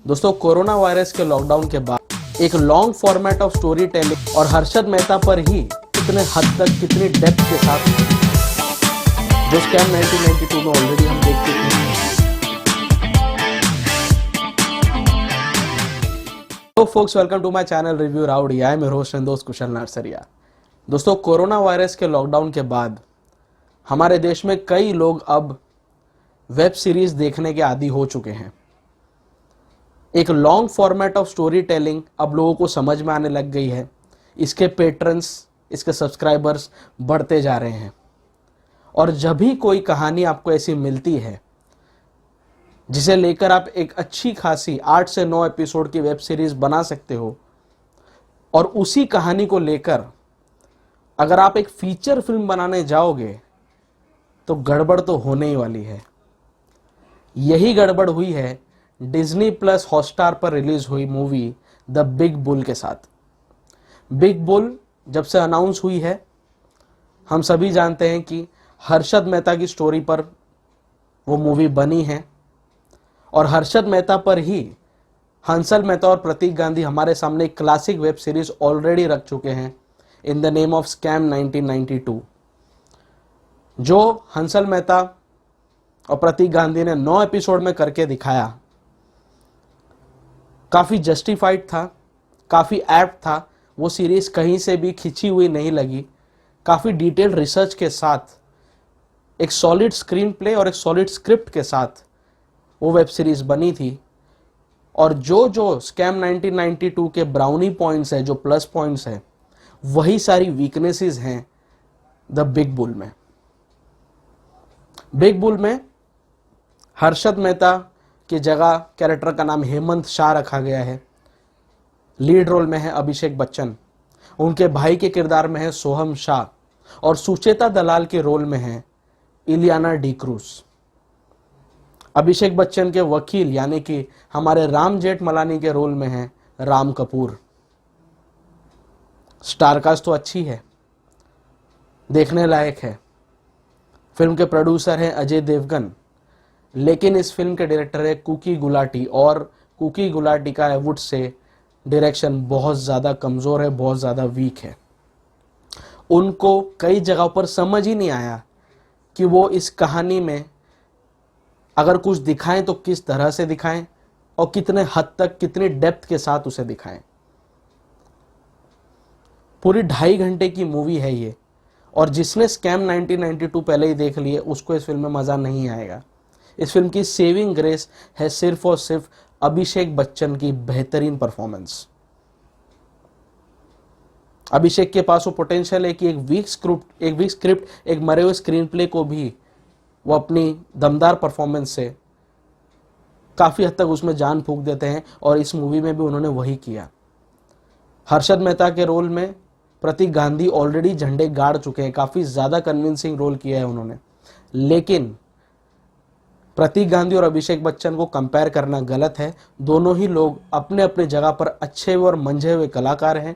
दोस्तों, corona virus के lockdown के बाद एक long format of story telling और हर्षद मेहता पर ही कितने हद तक कितनी डेप्थ के साथ जो स्कैम 1992 में ऑलरेडी हम देख चुके हैं। तो folks, welcome to my channel review rowdy. I am your host and दोस्त कुशल नरसरिया। दोस्तों, कोरोना वायरस के लॉकडाउन के बाद हमारे देश में कई लोग अब वेब सीरीज देखने के आदी हो चुके हैं। एक long format of story telling अब लोगों को समझ में आने लग गई है। इसके पेट्रन्स, इसके सब्सक्राइबर्स बढ़ते जा रहे हैं। और जब भी कोई कहानी आपको ऐसी मिलती है जिसे लेकर आप एक अच्छी खासी 8 से 9 एपिसोड की वेब सीरीज बना सकते हो, और उसी कहानी को लेकर अगर आप एक फीचर फिल्म बनाने जाओगे तो गड़बड़ तो होने ही वाली है। यही गड़बड़ हुई है डिज्नी प्लस हॉटस्टार पर रिलीज हुई मूवी द बिग बुल के साथ। बिग बुल जब से अनाउंस हुई है, हम सभी जानते हैं कि हर्षद मेहता की स्टोरी पर वो मूवी बनी है, और हर्षद मेहता पर ही हंसल मेहता और प्रतीक गांधी हमारे सामने एक क्लासिक वेब सीरीज ऑलरेडी रख चुके हैं in the name of scam 1992, जो हंसल मेहता और प्रतीक गांधी ने 9 एपिसोड में करके दिखाया। काफी जस्टिफाइड था, काफी एप्ट था। वो सीरीज कहीं से भी खिंची हुई नहीं लगी। काफी डिटेल्ड रिसर्च के साथ, एक सॉलिड स्क्रीन प्ले और एक सॉलिड स्क्रिप्ट के साथ वो वेब सीरीज बनी थी। और जो स्कैम 1992 के ब्राउनी पॉइंट्स है, जो प्लस पॉइंट्स है, वही सारी वीकनेसेस हैं द बिग बुल में। बिग बुल में हर्षद मेहता की जगह कैरेक्टर का नाम हेमंत शाह रखा गया है। लीड रोल में है अभिषेक बच्चन, उनके भाई के किरदार में है सोहम शाह, और सुचेता दलाल के रोल में है इलियाना डी क्रूज। अभिषेक बच्चन के वकील यानी कि हमारे राम जेठमलानी के रोल में है राम कपूर। स्टारकास्ट तो अच्छी है, देखने लायक है। फिल्म के प्रोड्यूसर हैं अजय देवगन, लेकिन इस फिल्म के डायरेक्टर है कुकी गुलाटी, और कुकी गुलाटी का आई वुड से डायरेक्शन बहुत ज़्यादा कमज़ोर है, बहुत ज़्यादा वीक है। उनको कई जगहों पर समझ ही नहीं आया कि वो इस कहानी में अगर कुछ दिखाएं तो किस तरह से दिखाएं और कितने हद तक, कितनी डेप्थ के साथ उसे दिखाएं। पूरी 2.5 घंटे की मूवी है ये, और जिसने स्कैम 1992 पहले ही देख लिए उसको इस फिल्म में मज़ा नहीं आएगा। इस फिल्म की सेविंग ग्रेस है सिर्फ और सिर्फ अभिषेक बच्चन की बेहतरीन परफॉर्मेंस। अभिषेक के पास वो पोटेंशियल है कि एक वीक स्क्रिप्ट, एक मरे हुए स्क्रीन प्ले को भी वो अपनी दमदार परफॉर्मेंस से काफी हद तक उसमें जान फूंक देते हैं, और इस मूवी में भी उन्होंने वही किया। हर्षद मेहता के रोल में प्रतीक गांधी ऑलरेडी झंडे गाड़ चुके हैं, काफी ज्यादा कन्विंसिंग रोल किया है उन्होंने। लेकिन प्रतीक गांधी और अभिषेक बच्चन को कंपेयर करना गलत है। दोनों ही लोग अपने अपने जगह पर अच्छे हुए और मंझे हुए कलाकार हैं।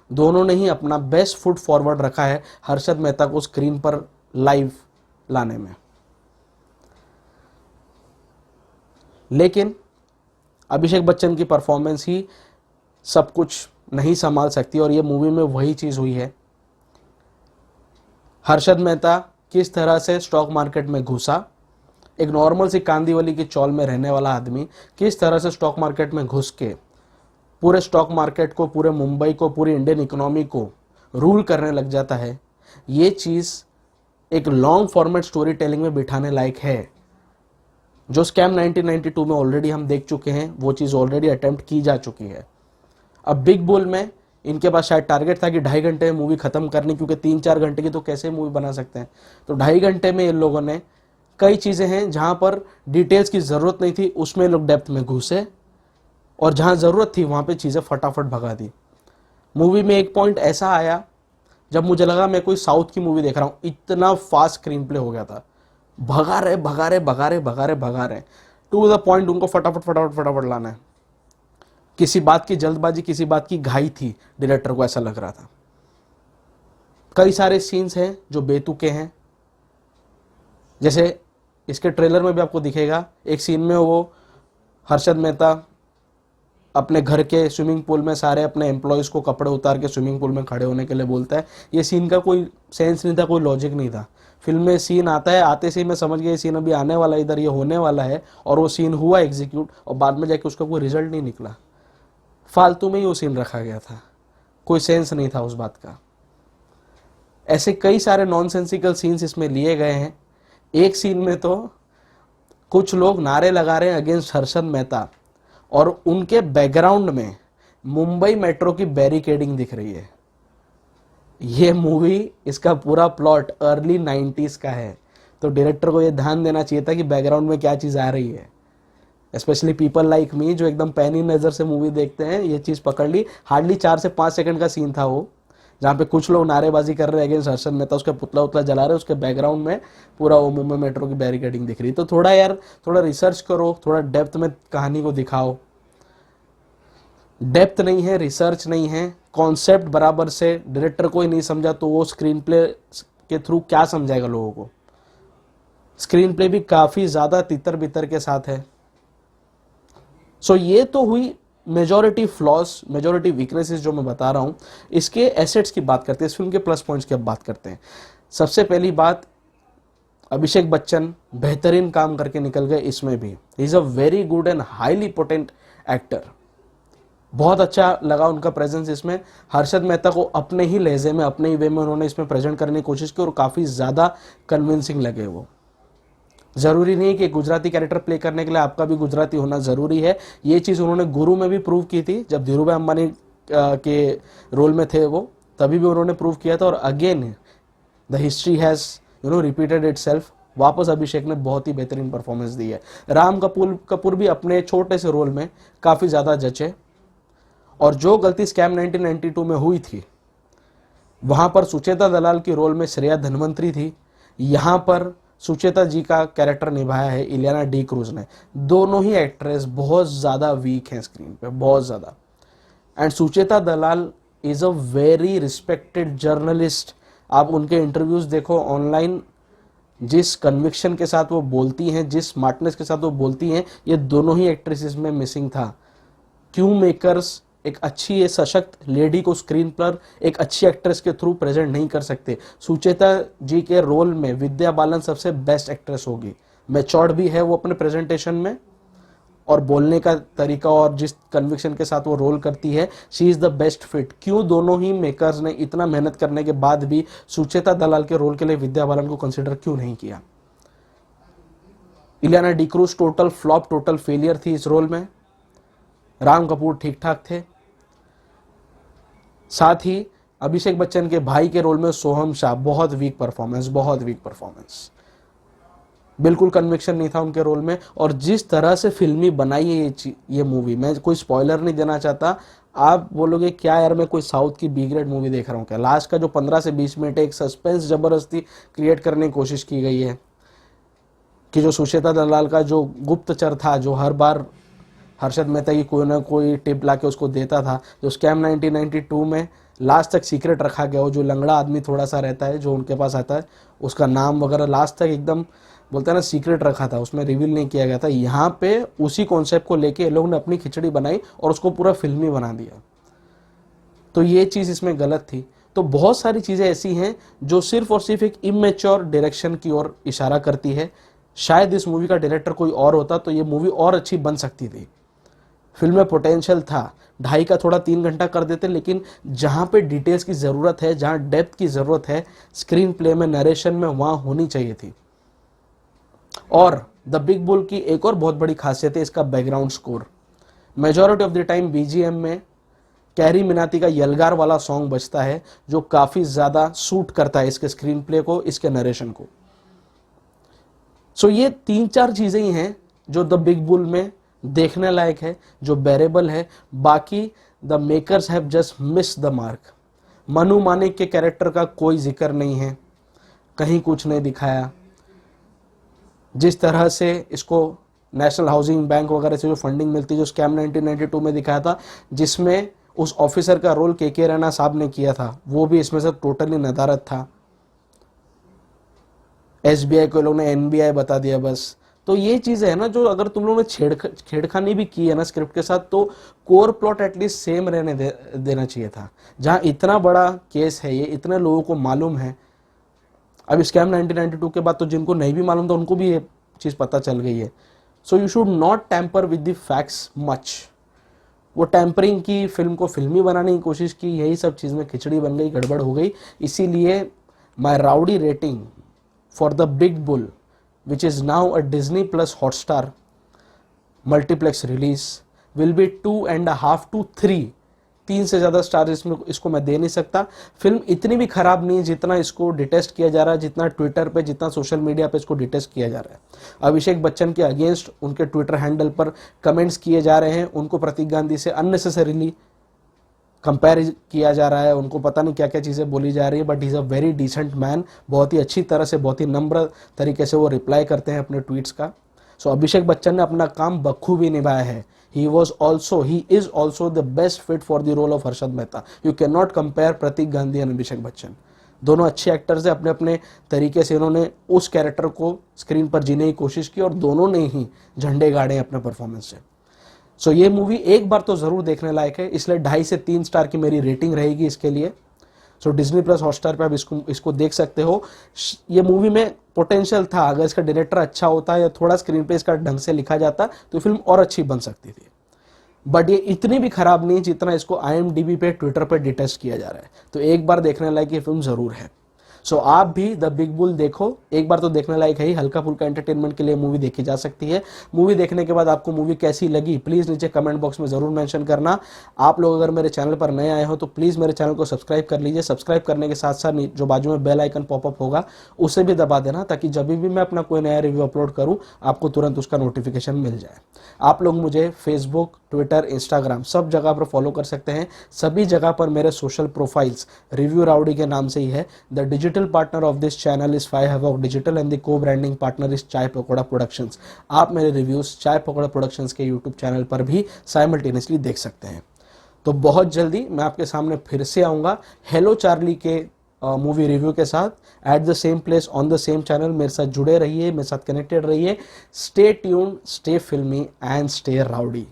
दोनों ने ही अपना बेस्ट फुट फॉरवर्ड रखा है हर्षद मेहता को स्क्रीन पर लाइव लाने में। लेकिन अभिषेक बच्चन की परफॉर्मेंस ही सब कुछ नहीं संभाल सकती, और ये मूवी में वही चीज़ हुई है। हर्षद मेहता किस तरह से स्टॉक मार्केट में घुसा, एक नॉर्मल सी कांदीवली की चौल में रहने वाला आदमी किस तरह से स्टॉक मार्केट में घुस के पूरे स्टॉक मार्केट को, पूरे मुंबई को, पूरी इंडियन इकोनॉमी को रूल करने लग जाता है। ये चीज़ एक लॉन्ग फॉर्मेट स्टोरी टेलिंग में बिठाने लायक है, जो स्कैम 1992 में ऑलरेडी हम देख चुके हैं। वो चीज़ ऑलरेडी अटेम्प्ट की जा चुकी है। अब बिग बुल में इनके पास शायद टारगेट था कि 2.5 घंटे में मूवी खत्म करनी, क्योंकि 3-4 घंटे की तो कैसे मूवी बना सकते हैं। तो 2.5 घंटे में इन लोगों ने कई चीज़ें हैं जहाँ पर डिटेल्स की ज़रूरत नहीं थी, उसमें लोग डेप्थ में घुसे, और जहाँ ज़रूरत थी वहाँ पे चीज़ें फटाफट भगा दी। मूवी में एक पॉइंट ऐसा आया जब मुझे लगा मैं कोई साउथ की मूवी देख रहा हूँ। इतना फास्ट स्क्रीन प्ले हो गया था, भगा रहे टू द पॉइंट। उनको फटाफट लाना है। किसी बात की जल्दबाजी, किसी बात की घाई थी डायरेक्टर को, ऐसा लग रहा था। कई सारे सीन्स हैं जो बेतुके हैं, जैसे इसके ट्रेलर में भी आपको दिखेगा। एक सीन में वो हर्षद मेहता अपने घर के स्विमिंग पूल में सारे अपने एम्प्लॉयज़ को कपड़े उतार के स्विमिंग पूल में खड़े होने के लिए बोलता है। ये सीन का कोई सेंस नहीं था, कोई लॉजिक नहीं था। फिल्म में सीन आता है, आते से ही मैं समझ गया ये सीन अभी आने वाला है, इधर ये होने वाला है, और वो सीन हुआ एग्जीक्यूट, और बाद में जाके उसका कोई रिजल्ट नहीं निकला। फालतू में ही वो सीन रखा गया था, कोई सेंस नहीं था उस बात का। ऐसे कई सारे नॉनसेंसिकल सीन्स इसमें लिए गए हैं। एक सीन में तो कुछ लोग नारे लगा रहे हैं अगेंस्ट हर्षद मेहता, और उनके बैकग्राउंड में मुंबई मेट्रो की बैरिकेडिंग दिख रही है। ये मूवी, इसका पूरा प्लॉट अर्ली 90s का है, तो डायरेक्टर को ये ध्यान देना चाहिए था कि बैकग्राउंड में क्या चीज़ आ रही है। स्पेशली पीपल लाइक मी जो एकदम पैनी नज़र से मूवी देखते हैं, ये चीज़ पकड़ ली। हार्डली 4 से 5 सेकंड का सीन था वो, जहाँ पे कुछ लोग नारेबाजी कर रहे हैं अगेंस्ट हर्षद मेहता, उसका पुतला उतला जला रहे हैं, उसके बैकग्राउंड में पूरा वो मुंबई मेट्रो की बैरिकेडिंग दिख रही। तो थोड़ा यार, थोड़ा रिसर्च करो, थोड़ा डेप्थ में कहानी को दिखाओ। डेप्थ नहीं है, रिसर्च नहीं है, कॉन्सेप्ट बराबर से डायरेक्टर को ही नहीं समझा, तो वो स्क्रीन प्ले के थ्रू क्या समझाएगा लोगों को। स्क्रीन प्ले भी काफ़ी ज़्यादा तितर बितर के साथ है। सो ये तो हुई मेजॉरिटी फ्लॉज, मेजॉरिटी वीकनेसेस जो मैं बता रहा हूँ। इसके एसेट्स की बात करते हैं, इस फिल्म के प्लस पॉइंट्स की अब बात करते हैं। सबसे पहली बात, अभिषेक बच्चन बेहतरीन काम करके निकल गए इसमें भी। ही is a very good and highly potent actor. बहुत अच्छा लगा उनका प्रेजेंस इसमें। हर्षद मेहता को अपने ही लहजे में, अपने ही वे में उन्होंने इसमें प्रेजेंट करने की कोशिश की, और काफ़ी ज़्यादा कन्विंसिंग लगे वो। ज़रूरी नहीं कि गुजराती कैरेक्टर प्ले करने के लिए आपका भी गुजराती होना ज़रूरी है। ये चीज़ उन्होंने गुरु में भी प्रूव की थी, जब धीरूभाई अंबानी के रोल में थे वो, तभी भी उन्होंने प्रूव किया था। और again the history has repeated itself. वापस अभिषेक ने बहुत ही बेहतरीन परफॉर्मेंस दी है। राम कपूर भी अपने छोटे से रोल में काफ़ी ज़्यादा जचे, और जो गलती स्कैम 1992 में हुई थी, वहाँ पर सुचेता दलाल की रोल में श्रेया धनवंतरी थी। यहाँ पर सुचेता जी का कैरेक्टर निभाया है इलियाना डी क्रूज ने। दोनों ही एक्ट्रेस बहुत ज़्यादा वीक हैं स्क्रीन पे, बहुत ज़्यादा। And Sucheta Dalal is a very respected journalist. आप उनके इंटरव्यूज़ देखो ऑनलाइन, जिस कन्विक्शन के साथ वो बोलती हैं, जिस स्मार्टनेस के साथ वो बोलती हैं, ये दोनों ही एक्ट्रेसेस में मिसिंग था। क्यों मेकर्स एक अच्छी सशक्त लेडी को स्क्रीन पर एक अच्छी एक्ट्रेस के थ्रू प्रेजेंट नहीं कर सकते? सुचेता जी के रोल में विद्या बालन सबसे बेस्ट एक्ट्रेस होगी। मैच्योर्ड भी है वो अपने प्रेजेंटेशन में, और बोलने का तरीका और जिस कन्विक्शन के साथ वो रोल करती है, she is the best fit. क्यों दोनों ही मेकर्स ने इतना मेहनत करने के बाद भी सुचेता दलाल के रोल के लिए विद्या बालन को कंसिडर क्यों नहीं किया? Ileana D cruise total flop, total failure थी इस रोल में। राम कपूर ठीक ठाक थे। साथ ही अभिषेक बच्चन के भाई के रोल में सोहम शाह, बहुत वीक परफॉर्मेंस, बहुत वीक परफॉर्मेंस। बिल्कुल कन्विक्शन नहीं था उनके रोल में। और जिस तरह से फिल्मी बनाई है ये मूवी, मैं कोई स्पॉइलर नहीं देना चाहता। आप बोलोगे क्या यार, मैं कोई साउथ की बी ग्रेड मूवी देख रहा हूँ क्या? लास्ट का जो 15 से 20 मिनट एक सस्पेंस जबरदस्ती क्रिएट करने की कोशिश की गई है कि जो सुचेता दलाल का जो गुप्तचर था, जो हर बार हर्षद मेहता की कोई ना कोई टिप लाके उसको देता था, जो स्कैम 1992 में लास्ट तक सीक्रेट रखा गया, वो जो लंगड़ा आदमी थोड़ा सा रहता है जो उनके पास आता है, उसका नाम वगैरह लास्ट तक एकदम बोलते हैं ना सीक्रेट रखा था, उसमें रिवील नहीं किया गया था। यहाँ पे उसी कॉन्सेप्ट को लेके लोग ने अपनी खिचड़ी बनाई और उसको पूरा फिल्मी बना दिया। तो ये चीज़ इसमें गलत थी। तो बहुत सारी चीज़ें ऐसी हैं जो सिर्फ और सिर्फ एक इमेच्योर डायरेक्शन की ओर इशारा करती है। शायद इस मूवी का डायरेक्टर कोई और होता तो ये मूवी और अच्छी बन सकती थी। फिल्म में पोटेंशियल था, 2.5 का थोड़ा 3 घंटा कर देते, लेकिन जहाँ पे डिटेल्स की ज़रूरत है, जहाँ डेप्थ की ज़रूरत है, स्क्रीन प्ले में, नरेशन में, वहाँ होनी चाहिए थी। और द बिग बुल की एक और बहुत बड़ी खासियत है इसका background score. Majority of the time BGM में कैरी मिनाती का यलगार वाला सॉन्ग बजता है, जो काफ़ी ज़्यादा सूट करता है इसके स्क्रीन प्ले को, इसके नरेशन को। सो ये 3-4 चीज़ें ही हैं जो द बिग बुल में देखने लायक है, जो बेरेबल है। बाकी the makers have just miss the mark. Manu Manik के कैरेक्टर का कोई जिक्र नहीं है, कहीं कुछ नहीं दिखाया। जिस तरह से इसको नेशनल हाउसिंग बैंक वगैरह से जो फंडिंग मिलती है, जो स्कैम 1992 में दिखाया था, जिसमें उस ऑफिसर का रोल के रैना साहब ने किया था, वो भी इसमें से टोटली नदारत था। एसबीआई को लोग ने एनबीआई बता दिया बस। तो ये चीज़ है ना, जो अगर तुम लोगों ने छेड़खानी भी की है ना स्क्रिप्ट के साथ, तो कोर प्लॉट एटलीस्ट सेम रहने देना चाहिए था। जहां इतना बड़ा केस है, ये इतने लोगों को मालूम है। अब स्कैम 1992 के बाद तो जिनको नहीं भी मालूम था उनको भी ये चीज़ पता चल गई है। So you should not tamper with the facts much. वो टैम्परिंग की, फिल्म को फिल्मी बनाने की कोशिश की, यही सब चीज़ में खिचड़ी बन गई, गड़बड़ हो गई। इसीलिए my rowdy rating for the big bull, which is now a Disney Plus Hotstar multiplex release, will be 2.5 to 3। 3 से ज़्यादा स्टार इसको मैं दे नहीं सकता। फिल्म इतनी भी खराब नहीं जितना इसको डिटेस्ट किया जा रहा है, जितना ट्विटर पे, जितना सोशल मीडिया पे इसको डिटेस्ट किया जा रहा है। अभिषेक बच्चन के अगेंस्ट उनके ट्विटर हैंडल पर कमेंट्स किए जा रहे हैं, उनको प्रतीक गांधी से अननेसेसरीली कंपेयर किया जा रहा है, उनको पता नहीं क्या क्या चीज़ें बोली जा रही है। But he is a very decent man. बहुत ही अच्छी तरह से, बहुत ही नम्र तरीके से वो रिप्लाई करते हैं अपने ट्वीट्स का। सो अभिषेक बच्चन ने अपना काम बखूबी निभाया है। He is also the best fit for the role of Harshad Mehta. You can not compare Pratik Gandhi and Abhishek Bachchan. दोनों अच्छे एक्टर्स हैं, अपने अपने तरीके से इन्होंने उस कैरेक्टर को स्क्रीन पर जीने की कोशिश की और दोनों ने ही झंडे गाड़े अपने परफॉर्मेंस से। सो ये मूवी एक बार तो ज़रूर देखने लायक है, इसलिए 2.5 से 3 स्टार की मेरी रेटिंग रहेगी इसके लिए। सो डिज्नी प्लस हॉटस्टार पे आप इसको देख सकते हो। ये मूवी में पोटेंशियल था, अगर इसका डायरेक्टर अच्छा होता या थोड़ा स्क्रीन पे इसका ढंग से लिखा जाता तो फिल्म और अच्छी बन सकती थी। बट ये इतनी भी खराब नहीं जितना इसको IMDb पे, ट्विटर पे डिटेस्ट किया जा रहा है। तो एक बार देखने लायक ये फिल्म ज़रूर है। सो आप भी द बिग बुल देखो, एक बार तो देखने लायक है ही। हल्का फुल्का एंटरटेनमेंट के लिए मूवी देखी जा सकती है। मूवी देखने के बाद आपको मूवी कैसी लगी प्लीज़ नीचे कमेंट बॉक्स में ज़रूर मेंशन करना। आप लोग अगर मेरे चैनल पर नए आए हो तो प्लीज़ मेरे चैनल को सब्सक्राइब कर लीजिए। सब्सक्राइब करने के साथ साथ जो बाजू में बेल आइकन पॉपअप होगा उसे भी दबा देना, ताकि जब भी मैं अपना कोई नया रिव्यू अपलोड करूँ आपको तुरंत उसका नोटिफिकेशन मिल जाए। आप लोग मुझे फेसबुक, ट्विटर, इंस्टाग्राम सब जगह पर फॉलो कर सकते हैं। सभी जगह पर मेरे सोशल प्रोफाइल्स रिव्यू राउडी के नाम से ही है। The digital partner of this channel is 5 havoc digital and the को ब्रांडिंग पार्टनर इज चाय पकौड़ा प्रोडक्शंस। आप मेरे रिव्यूज चाय पकौड़ा प्रोडक्शंस के यूट्यूब चैनल पर भी साइमल्टेनियसली देख सकते हैं। तो बहुत जल्दी मैं आपके सामने फिर से आऊँगा हेलो चार्ली के मूवी रिव्यू के साथ, at the same place on the same channel. मेरे साथ जुड़े रहिए, मेरे साथ कनेक्टेड रहिए। स्टे ट्यून्ड, स्टे फिल्मी एंड स्टे राउडी।